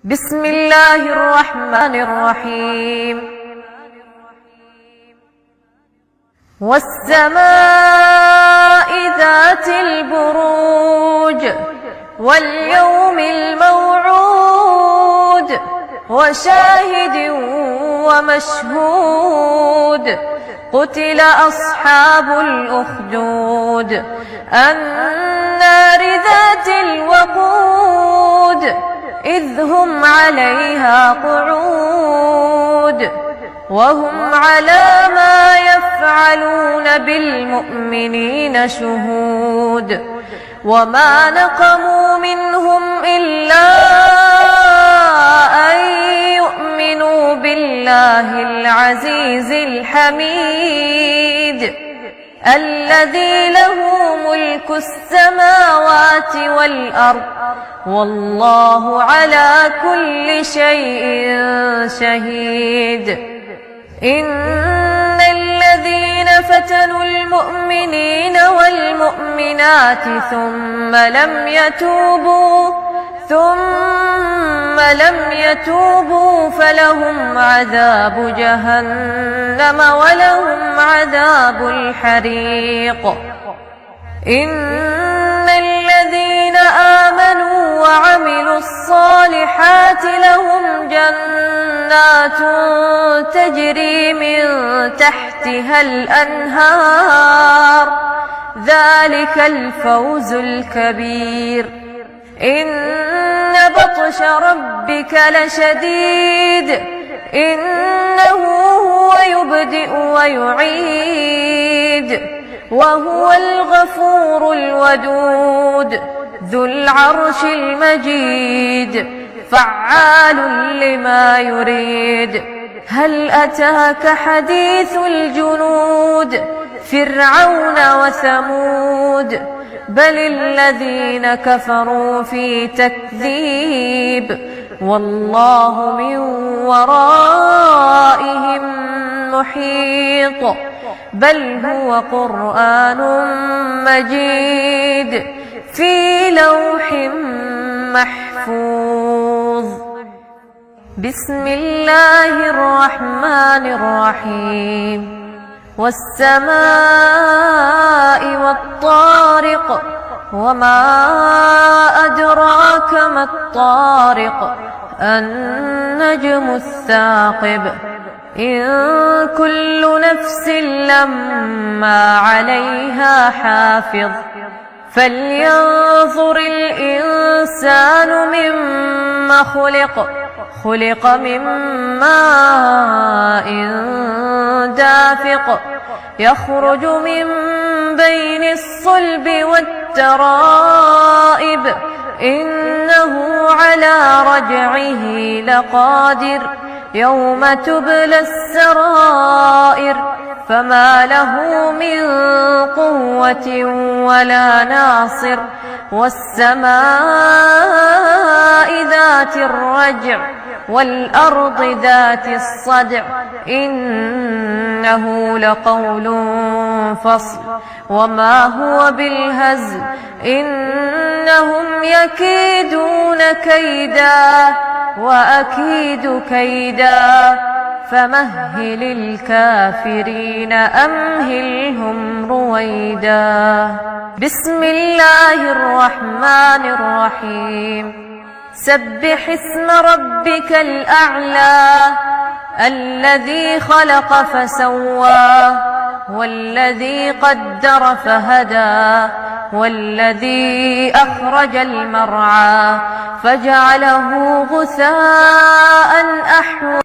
بسم الله الرحمن الرحيم. والسماء ذات البروج واليوم الموعود وشاهد ومشهود قتل أصحاب الأخدود النار ذات الوقود إذ هم عليها قعود وهم على ما يفعلون بالمؤمنين شهود وما نقموا منهم إلا أن يؤمنوا بالله العزيز الحميد الذي له ملك السماوات والأرض والله على كل شيء شهيد. إن الذين فتنوا المؤمنين والمؤمنات ثم لم يتوبوا فلهم عذاب جهنم ولهم عذاب الحريق. إن الذين آمنوا وعملوا الصالحات لهم جنات تجري من تحتها الأنهار ذلك الفوز الكبير. إن بطش ربك لشديد إنه هو يبدئ ويعيد وهو الغفور الودود ذو العرش المجيد فعال لما يريد. هل أتاك حديث الجنود فرعون وثمود بل الذين كفروا في تكذيب والله من ورائهم محيط بل هو قرآن مجيد في لوح محفوظ. بسم الله الرحمن الرحيم. والسماء والطارق وما أدراك ما الطارق النجم الثاقب. إن كل نفس لما عليها حافظ فلينظر الإنسان مما خلق من ماء دافق يخرج من بين الصلب والترائب إنه على رجعه لقادر يوم تبلى السرائر فما له من قوة ولا ناصر. والسماء ذات الرجع والأرض ذات الصدع إنه لقول فصل وما هو بالهزل إنهم يكيدون كيدا وأكيد كيدا فمهل الكافرين أمهلهم رويدا. بسم الله الرحمن الرحيم. سبح اسم ربك الأعلى الذي خلق فسوى والذي قدر فهدى والذي أخرج المرعى فجعله غثاء أحوى.